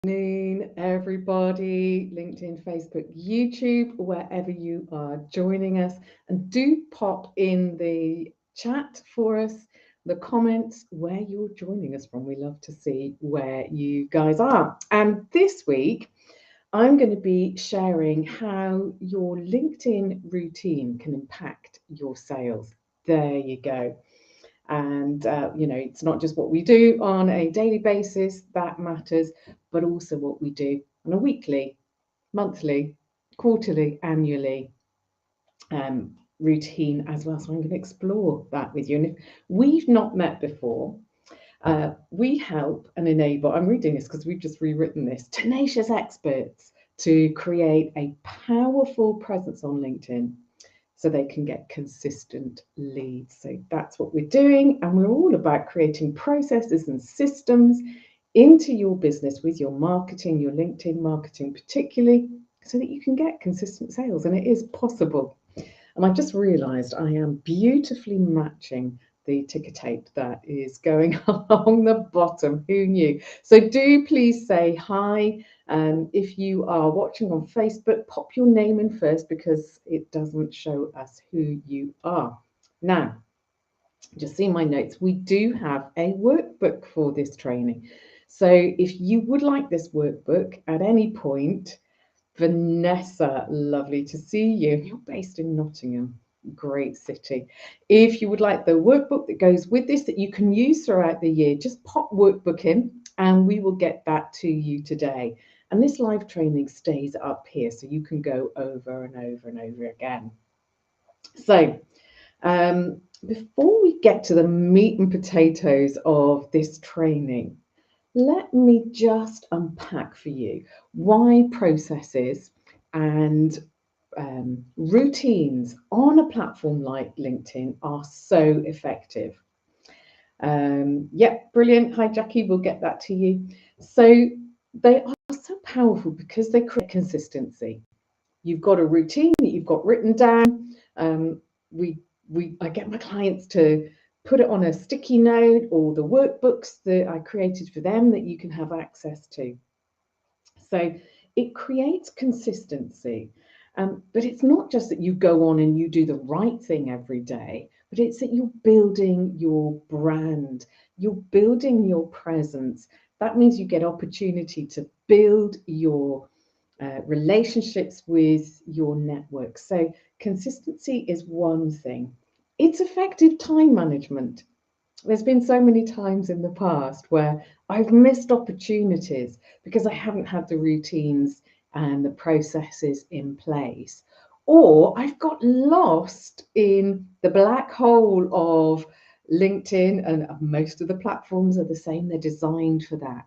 Afternoon, everybody, LinkedIn, Facebook, YouTube, wherever you are joining us. And do pop in the chat for us, the comments, where you're joining us from. We love to see where you guys are. And this week, I'm going to be sharing how your LinkedIn routine can impact your sales. There you go. And, it's not just what we do on a daily basis that matters, but also what we do on a weekly, monthly, quarterly, annually routine as well. So I'm going to explore that with you. And if we've not met before, we help and enable, I'm reading this because we've just rewritten this, tenacious experts to create a powerful presence on LinkedIn so they can get consistent leads. So that's what we're doing. And we're all about creating processes and systems into your business with your marketing, your LinkedIn marketing particularly, so that you can get consistent sales. And it is possible. And I've just realized I am beautifully matching the ticker tape that is going along the bottom. Who knew? So do please say hi. If you are watching on Facebook, pop your name in first because it doesn't show us who you are. Now, just see my notes. We do have a workbook for this training. So if you would like this workbook at any point, Vanessa, lovely to see you. You're based in Nottingham, great city. If you would like the workbook that goes with this that you can use throughout the year, just pop workbook in and we will get that to you today. And this live training stays up here so you can go over and over and over again. So before we get to the meat and potatoes of this training, let me just unpack for you why processes and routines on a platform like LinkedIn are so effective. Brilliant. Hi, Jackie. We'll get that to you. So they are so powerful because they create consistency. You've got a routine that you've got written down. I get my clients to put it on a sticky note or the workbooks that I created for them that you can have access to. So it creates consistency. But it's not just that you go on and you do the right thing every day, but it's that you're building your brand, you're building your presence. That means you get opportunity to build your relationships with your network. So consistency is one thing. It's effective time management. There's been so many times in the past where I've missed opportunities because I haven't had the routines and the processes in place. Or I've got lost in the black hole of LinkedIn, and most of the platforms are the same, they're designed for that,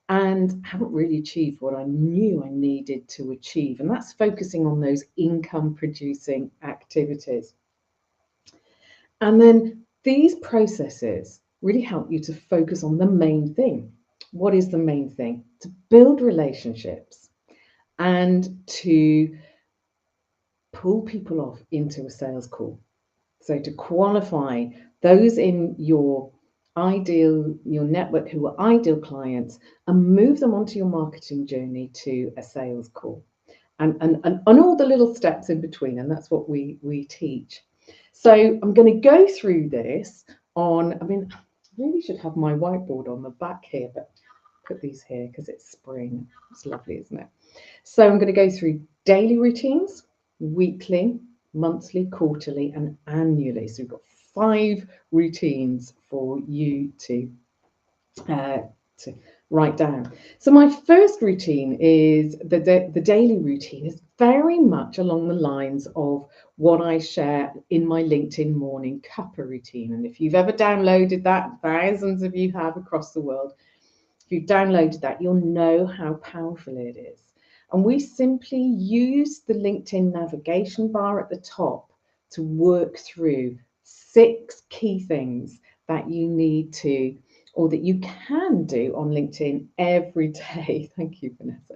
and haven't really achieved what I knew I needed to achieve. And that's focusing on those income producing activities. And then these processes really help you to focus on the main thing. What is the main thing? To build relationships and to pull people off into a sales call. So to qualify those in your network who are ideal clients and move them onto your marketing journey to a sales call. And all the little steps in between, and that's what we teach. So I'm going to go through this I really should have my whiteboard on the back here, but put these here because it's spring. It's lovely, isn't it? So I'm going to go through daily routines, weekly, monthly, quarterly, and annually. So we've got 5 routines for you to write down. So my first routine is the daily routine is very much along the lines of what I share in my LinkedIn morning cuppa routine. And if you've ever downloaded that, thousands of you have across the world, if you've downloaded that, you'll know how powerful it is. And we simply use the LinkedIn navigation bar at the top to work through 6 key things that you need to, or that you can do on LinkedIn every day. Thank you, Vanessa.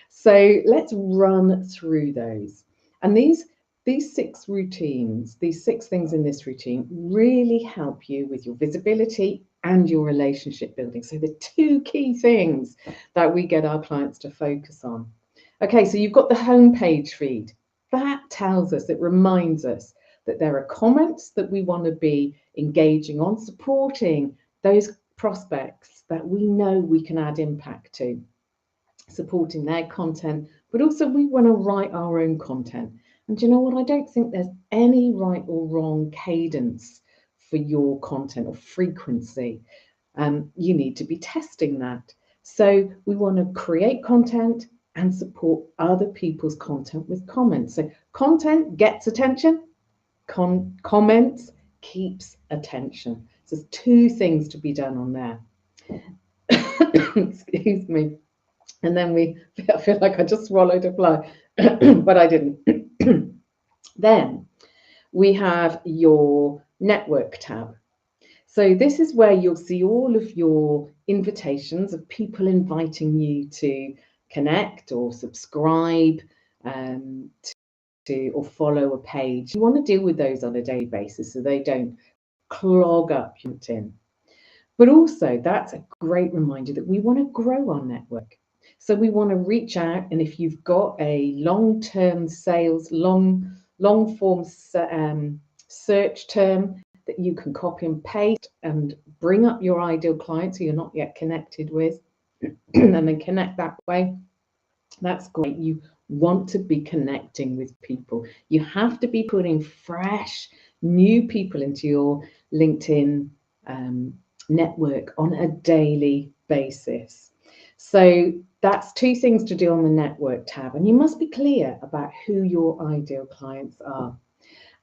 So let's run through those. And these 6 routines, these 6 things in this routine really help you with your visibility and your relationship building. So the two key things that we get our clients to focus on. Okay, so you've got the homepage feed. That tells us, it reminds us that there are comments that we want to be engaging on, supporting those prospects that we know we can add impact to, supporting their content, but also we want to write our own content. And do you know what? I don't think there's any right or wrong cadence for your content or frequency. You need to be testing that. So we want to create content and support other people's content with comments. So content gets attention, comments keeps attention. So there's two things to be done on there. Excuse me. And then I feel like I just swallowed a fly, but I didn't. Then we have your network tab. So this is where you'll see all of your invitations of people inviting you to connect or subscribe to or follow a page. You want to deal with those on a daily basis so they don't clog up LinkedIn. But also that's a great reminder that we want to grow our network. So we want to reach out, and if you've got a long-term sales, long form search term that you can copy and paste and bring up your ideal clients who you're not yet connected with, and then connect that way, that's great. You want to be connecting with people. You have to be putting fresh, new people into your LinkedIn network on a daily basis. So that's two things to do on the network tab, and you must be clear about who your ideal clients are.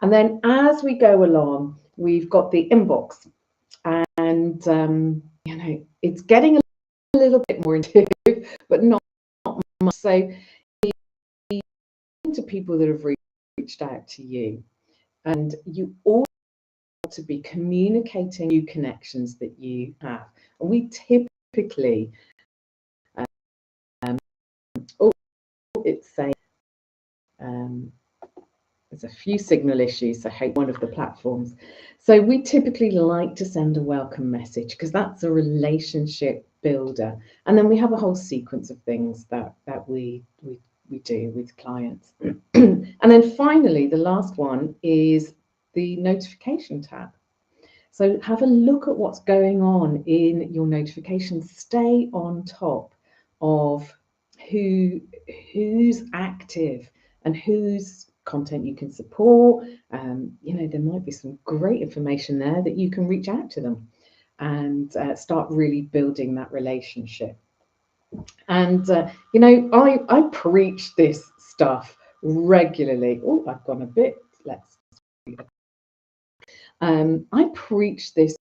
And then as we go along, we've got the inbox, and you know, it's getting a little bit more intuitive, but not much. So to people that have reached out to you, and you all want to be communicating new connections that you have. And we typically it's saying there's a few signal issues, so I hate one of the platforms. So we typically like to send a welcome message because that's a relationship builder. And then we have a whole sequence of things that we do with clients. And then finally, the last one is the notification tab. So have a look at what's going on in your notifications. Stay on top of who's active and whose content you can support. You know, there might be some great information there that you can reach out to them and start really building that relationship. And you know, I preach this stuff regularly. Oh, I've gone a bit. Let's. I preach this,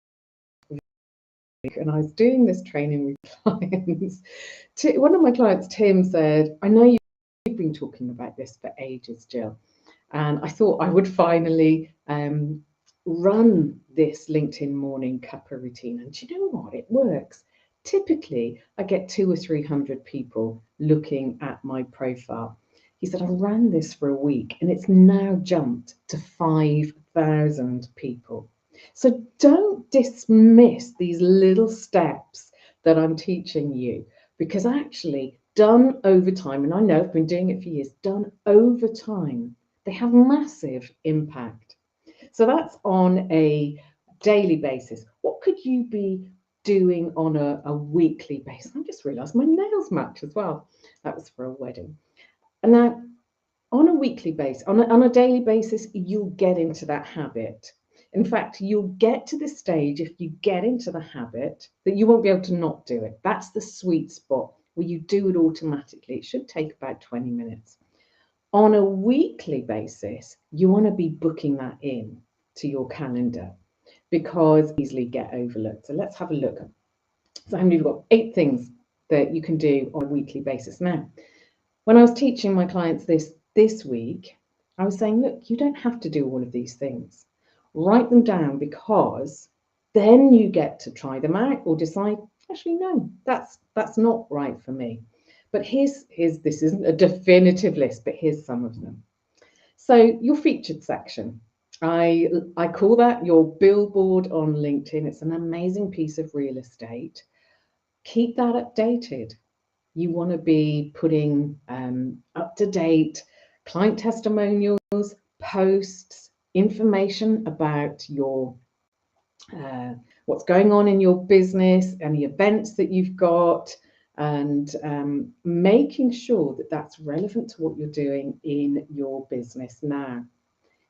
and I was doing this training with clients. One of my clients, Tim, said, "I know you've been talking about this for ages, Jill, and I thought I would finally run this LinkedIn morning cuppa routine. And do you know what? It works. Typically, I get 200 or 300 people looking at my profile." He said, "I ran this for a week and it's now jumped to 5,000 people." So don't dismiss these little steps that I'm teaching you, because actually done over time, and I know I've been doing it for years, done over time, they have massive impact. So that's on a daily basis. What could you be doing on a weekly basis? I just realised my nails match as well. That was for a wedding. And now on a weekly basis, on a daily basis, you'll get into that habit. In fact, you'll get to the stage, if you get into the habit, that you won't be able to not do it. That's the sweet spot where you do it automatically. It should take about 20 minutes. On a weekly basis, you want to be booking that in to your calendar because easily get overlooked. So let's have a look. So we've got 8 things that you can do on a weekly basis. Now, when I was teaching my clients this week, I was saying, look, you don't have to do all of these things. Write them down, because then you get to try them out or decide, actually, no, that's not right for me. But here's this isn't a definitive list, but here's some of them. So your featured section. I call that your billboard on LinkedIn. It's an amazing piece of real estate. Keep that updated. You want to be putting up-to-date client testimonials, posts, information about your what's going on in your business, any events that you've got, and making sure that that's relevant to what you're doing in your business now.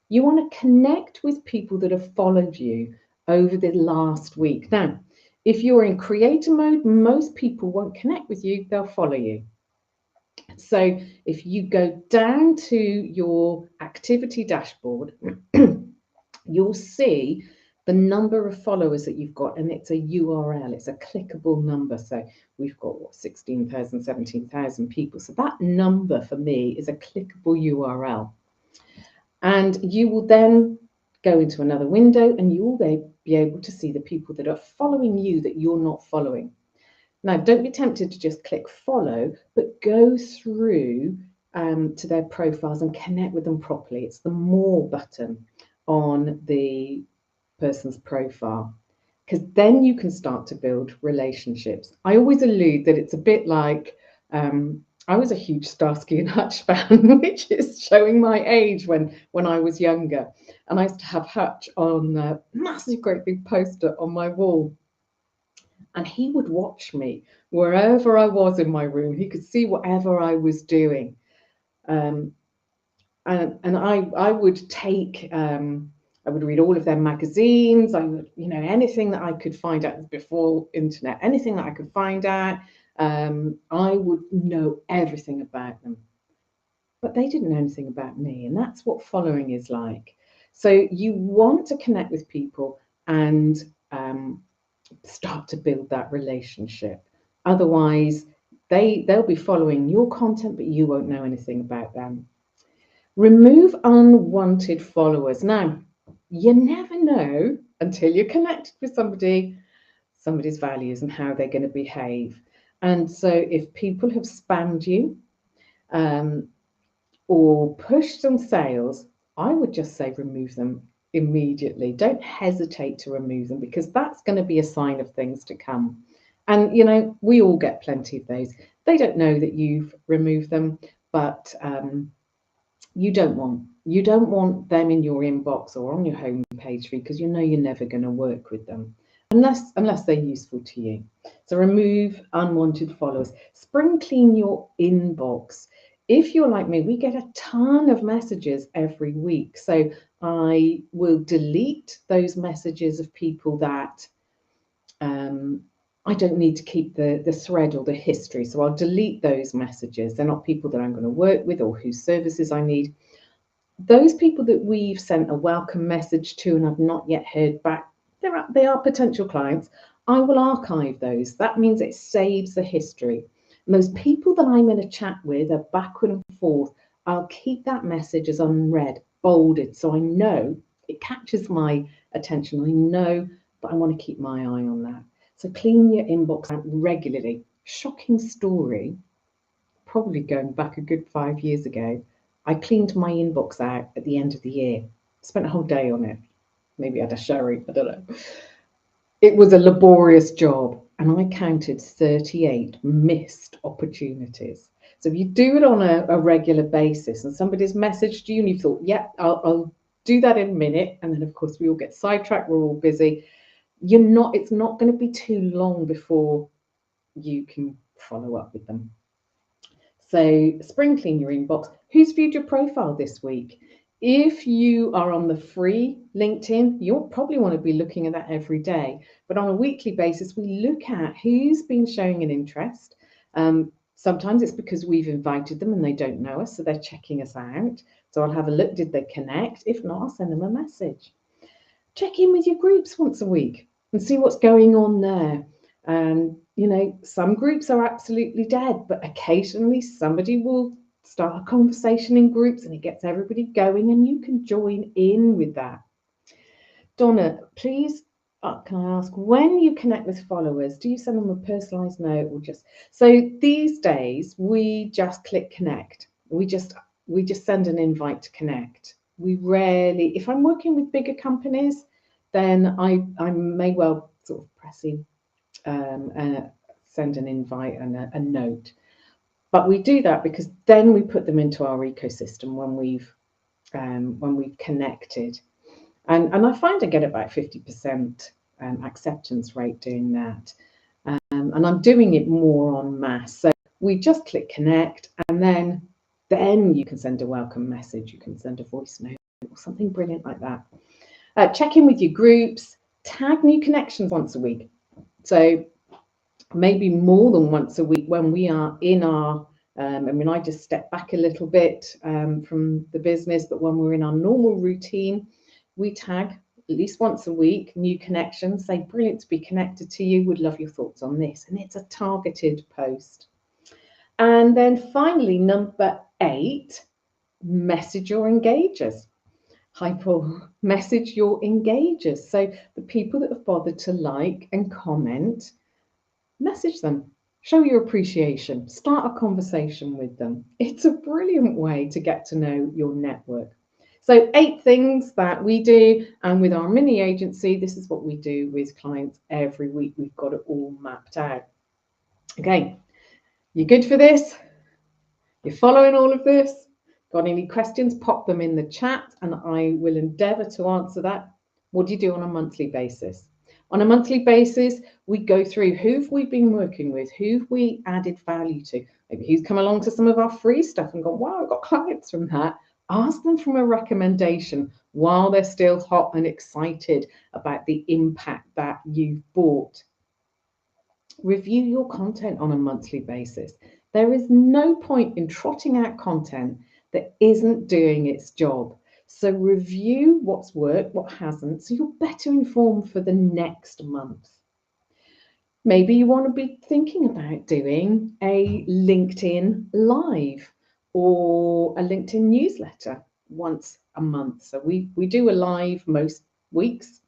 You want to connect with people that have followed you over the last week. Now, if you're in creator mode, most people won't connect with you, they'll follow you. So if you go down to your activity dashboard, you'll see the number of followers that you've got, and it's a URL, it's a clickable number. So we've got what, 16,000, 17,000 people. So that number for me is a clickable URL. And you will then go into another window and you will be able to see the people that are following you that you're not following. Now, don't be tempted to just click follow, but go through to their profiles and connect with them properly. It's the more button on the person's profile, because then you can start to build relationships. I always allude that it's a bit like I was a huge Starsky and Hutch fan, which is showing my age when I was younger. And I used to have Hutch on a massive, great big poster on my wall. And he would watch me wherever I was in my room. He could see whatever I was doing. And I would take, I would read all of their magazines. I would, anything that I could find out before internet, anything that I could find out, I would know everything about them. But they didn't know anything about me. And that's what following is like. So you want to connect with people and start to build that relationship. Otherwise, they'll be following your content, but you won't know anything about them. Remove unwanted followers. Now, you never know until you're connected with somebody's values and how they're going to behave. And so if people have spammed you or pushed some sales, I would just say remove them immediately. Don't hesitate to remove them, because that's going to be a sign of things to come. And we all get plenty of those. They don't know that you've removed them, but you don't want them in your inbox or on your home page feed, because you're never going to work with them unless they're useful to you. So remove unwanted followers. Spring clean your inbox. If you're like me, we get a ton of messages every week. So I will delete those messages of people that I don't need to keep the thread or the history. So I'll delete those messages. They're not people that I'm going to work with or whose services I need. Those people that we've sent a welcome message to and I've not yet heard back, they are potential clients. I will archive those. That means it saves the history. And those people that I'm in a chat with are backward and forth. I'll keep that message as unread, bolded, so I know it catches my attention. I know, but I want to keep my eye on that. So clean your inbox out regularly. Shocking story, probably going back a good 5 years ago. I cleaned my inbox out at the end of the year. Spent a whole day on it. Maybe I had a sherry, I don't know. It was a laborious job, and I counted 38 missed opportunities. So if you do it on a regular basis and somebody's messaged you and you thought, yeah, I'll do that in a minute, and then of course we all get sidetracked, we're all busy. It's not going to be too long before you can follow up with them. So spring clean your inbox. Who's viewed your profile this week? If you are on the free LinkedIn, you'll probably want to be looking at that every day. But on a weekly basis, we look at who's been showing an interest. Sometimes it's because we've invited them and they don't know us, so they're checking us out. So I'll have a look, did they connect? If not, I'll send them a message. Check in with your groups once a week and see what's going on there. And, some groups are absolutely dead, but occasionally somebody will start a conversation in groups and it gets everybody going, and you can join in with that. Donna, please, can I ask, when you connect with followers, do you send them a personalized note or just... So these days we just click connect. We just send an invite to connect. We rarely, if I'm working with bigger companies, then I may well sort of send an invite and a note. But we do that because then we put them into our ecosystem when we've connected. And I find I get about 50% acceptance rate doing that. And I'm doing it more en masse. So we just click connect, and then you can send a welcome message. You can send a voice note or something brilliant like that. Check in with your groups, tag new connections once a week. So maybe more than once a week when we are in our, I just step back a little bit from the business, but when we're in our normal routine, we tag at least once a week new connections, say brilliant to be connected to you, would love your thoughts on this. And it's a targeted post. And then finally, number 8, message your engagers. Hi, Paul. Message your engagers. So the people that have bothered to like and comment, message them. Show your appreciation. Start a conversation with them. It's a brilliant way to get to know your network. So 8 things that we do, and with our mini agency, this is what we do with clients every week. We've got it all mapped out. Okay, you good for this? You're following all of this? Got any questions? Pop them in the chat and I will endeavour to answer that. What do you do on a monthly basis? On a monthly basis, we go through who've we been working with, who've we added value to. Maybe who's come along to some of our free stuff and gone, wow, I've got clients from that. Ask them from a recommendation while they're still hot and excited about the impact that you've brought. Review your content on a monthly basis. There is no point in trotting out content that isn't doing its job. So review what's worked, what hasn't, so you're better informed for the next month. Maybe you want to be thinking about doing a LinkedIn Live or a LinkedIn newsletter once a month. So we do a live most weeks,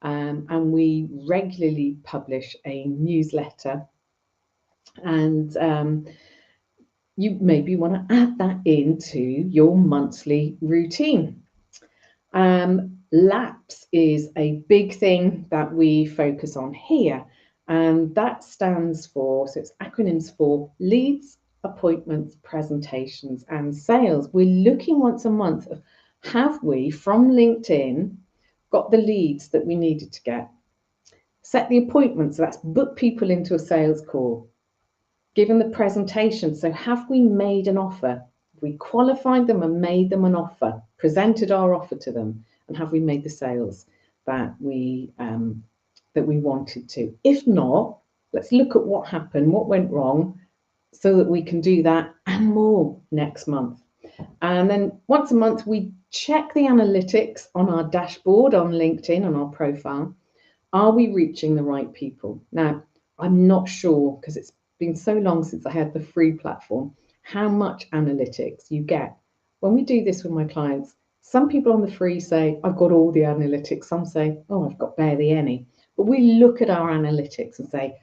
and we regularly publish a newsletter. And you maybe want to add that into your monthly routine. LAPS is a big thing that we focus on here, and that stands for, so it's acronyms for leads, appointments, presentations, and sales. We're looking once a month of, have we from LinkedIn got the leads that we needed to get? Set the appointments, so that's book people into a sales call. Given the presentation, so have we made an offer? Have we qualified them and made them an offer, presented our offer to them, and have we made the sales that we wanted to? If not, let's look at what happened, what went wrong, so that we can do that and more next month. And then once a month, we check the analytics on our dashboard on LinkedIn, on our profile. Are we reaching the right people? Now, I'm not sure, because it's been so long since I had the free platform, how much analytics you get. When we do this with my clients, some people on the free say, I've got all the analytics. Some say, oh, I've got barely any. But we look at our analytics and say,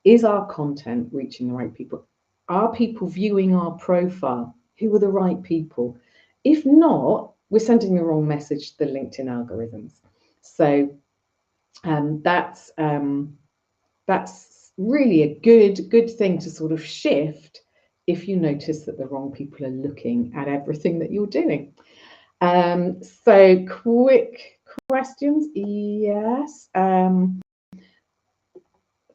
is our content reaching the right people? Are people viewing our profile? Who are the right people? If not, we're sending the wrong message to the LinkedIn algorithms. So that's really a good thing to sort of shift if you notice that the wrong people are looking at everything that you're doing. So quick questions. Yes.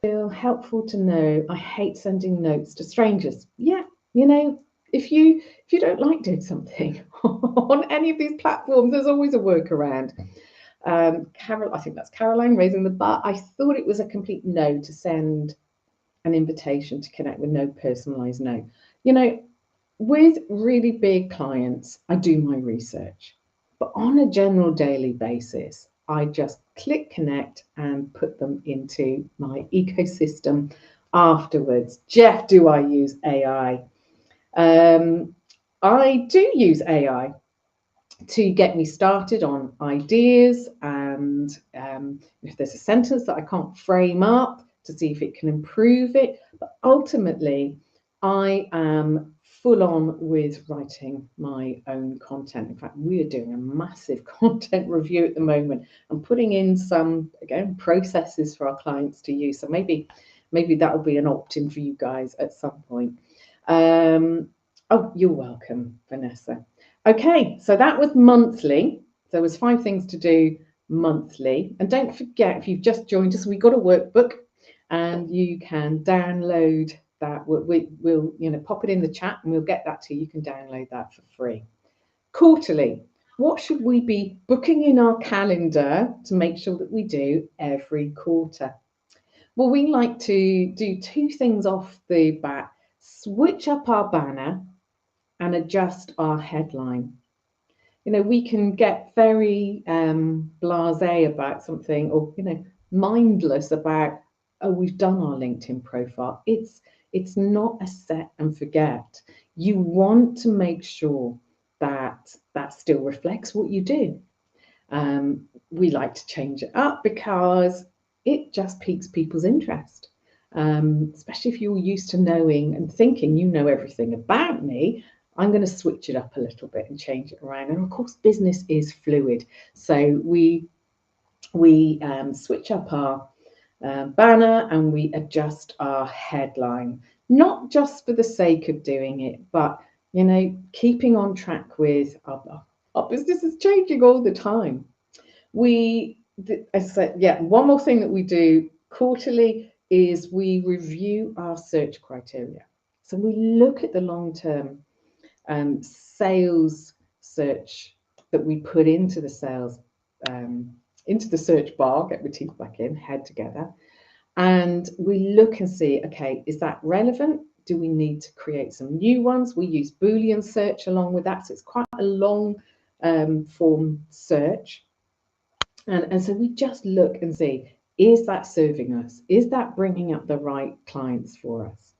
Feel helpful to know. I hate sending notes to strangers. Yeah, you know, if you don't like doing something on any of these platforms, there's always a workaround. Carol, I think that's Caroline raising the bar. I thought it was a complete no to send an invitation to connect with no personalized note. You know, with really big clients, I do my research, but on a general daily basis, I just click connect and put them into my ecosystem afterwards. Jeff, do I use AI? I do use AI to get me started on ideas, and if there's a sentence that I can't frame up, to see if it can improve it. But ultimately, I am full on with writing my own content. In fact, we are doing a massive content review at the moment and putting in some, again, processes for our clients to use. So maybe that will be an opt-in for you guys at some point. Oh, you're welcome, Vanessa. Okay, so that was monthly. There was 5 things to do monthly. And don't forget, if you've just joined us, we've got a workbook and you can download that. We'll pop it in the chat and we'll get that to you. You can download that for free. Quarterly. What should we be booking in our calendar to make sure that we do every quarter? Well, we like to do 2 things off the bat. Switch up our banner and adjust our headline. We can get very blasé about something, or mindless about, oh, we've done our LinkedIn profile. It's not a set and forget. You want to make sure that still reflects what you do. We like to change it up because it just piques people's interest, especially if you're used to knowing and thinking you know everything about me. I'm going to switch it up a little bit and change it around. And of course, business is fluid. So we switch up our banner and we adjust our headline, not just for the sake of doing it, but, keeping on track with our business is changing all the time. As I said, yeah, one more thing that we do quarterly is we review our search criteria. So we look at the long-term sales search that we put into the sales, into the search bar, get my teeth back in, head together, and we look and see, okay, is that relevant? Do we need to create some new ones? We use Boolean search along with that, so it's quite a long form search. And so we just look and see, is that serving us? Is that bringing up the right clients for us?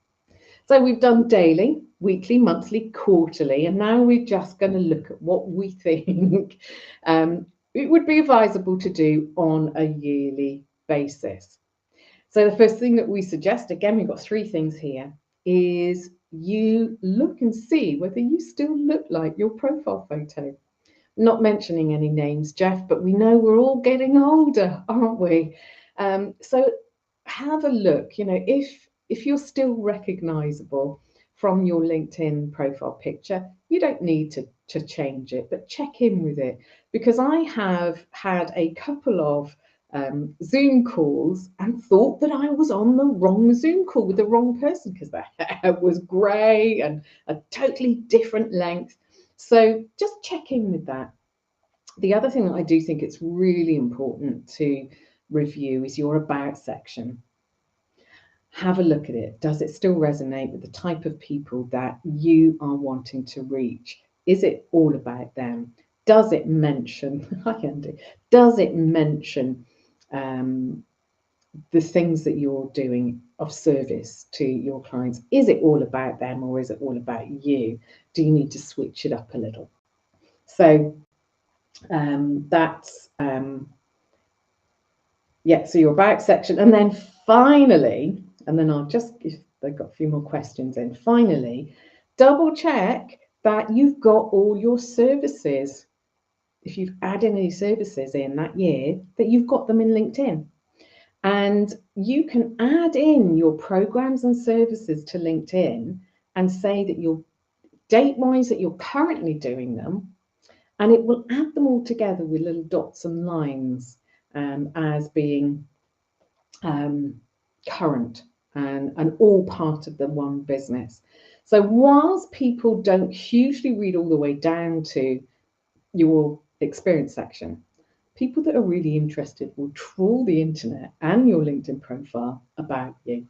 So we've done daily, weekly, monthly, quarterly, and now we're just going to look at what we think it would be advisable to do on a yearly basis. So the first thing that we suggest, again, we've got 3 things here, is you look and see whether you still look like your profile photo. Not mentioning any names, Jeff, but we know we're all getting older, aren't we? So have a look, if you're still recognizable from your LinkedIn profile picture, you don't need to change it, but check in with it, because I have had a couple of Zoom calls and thought that I was on the wrong Zoom call with the wrong person because their hair was grey and a totally different length. So just check in with that. The other thing that I do think it's really important to review is your about section. Have a look at it. Does it still resonate with the type of people that you are wanting to reach? Is it all about them? Does it mention, does it mention the things that you're doing of service to your clients? Is it all about them or is it all about you? Do you need to switch it up a little? So that's, so your about section. And then finally, and then I'll just, if they've got a few more questions in, finally, double check that you've got all your services. If you've added any services in that year, that you've got them in LinkedIn. And you can add in your programs and services to LinkedIn and say that you're date-wise that you're currently doing them, and it will add them all together with little dots and lines as being current and all part of the one business. So whilst people don't hugely read all the way down to your experience section, people that are really interested will trawl the internet and your LinkedIn profile about you,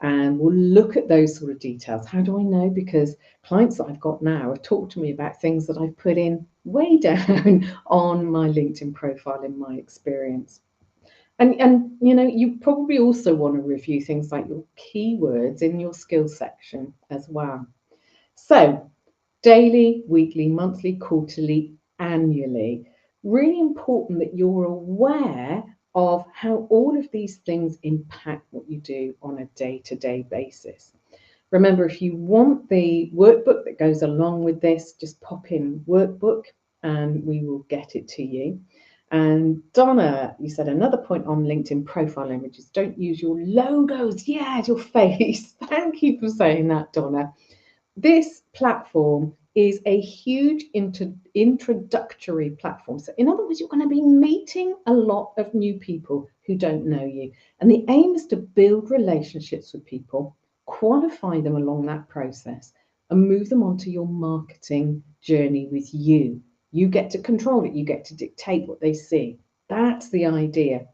and we'll look at those sort of details. How do I know? Because clients that I've got now have talked to me about things that I've put in way down on my LinkedIn profile in my experience. And you probably also want to review things like your keywords in your skills section as well. So daily, weekly, monthly, quarterly, annually. Really important that you're aware of how all of these things impact what you do on a day-to-day basis. Remember, if you want the workbook that goes along with this, just pop in workbook and we will get it to you. And Donna, you said another point on LinkedIn profile images. Don't use your logos. Yeah, your face. Thank you for saying that, Donna. This platform is a huge introductory platform. So in other words, you're going to be meeting a lot of new people who don't know you. And the aim is to build relationships with people, qualify them along that process, and move them onto your marketing journey with you. You get to control it. You get to dictate what they see. That's the idea.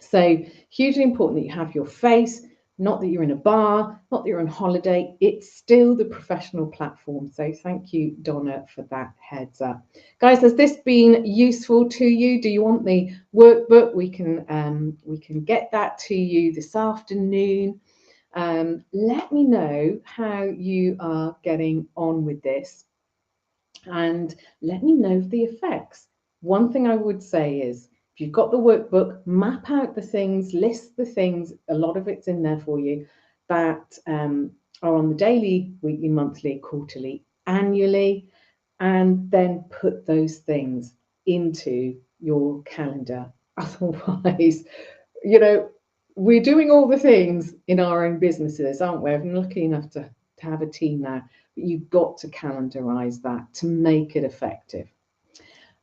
So hugely important that you have your face, not that you're in a bar, not that you're on holiday. It's still the professional platform. So thank you, Donna, for that heads up. Guys, has this been useful to you? Do you want the workbook? We can get that to you this afternoon. Let me know how you are getting on with this, and let me know the effects. One thing I would say is, if you've got the workbook, map out the things, list the things, a lot of it's in there for you, that are on the daily, weekly, monthly, quarterly, annually, and then put those things into your calendar. Otherwise, we're doing all the things in our own businesses, aren't we? I'm lucky enough to have a team now. But you've got to calendarize that to make it effective.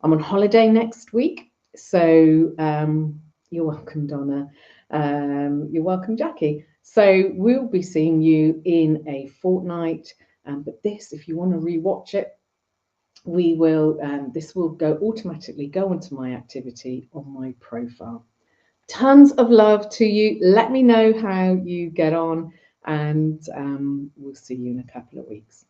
I'm on holiday next week, so you're welcome, Donna. You're welcome, Jackie. So we'll be seeing you in a fortnight. But this, if you want to rewatch it, we will. This will automatically go onto my activity on my profile. Tons of love to you. Let me know how you get on, and we'll see you in a couple of weeks.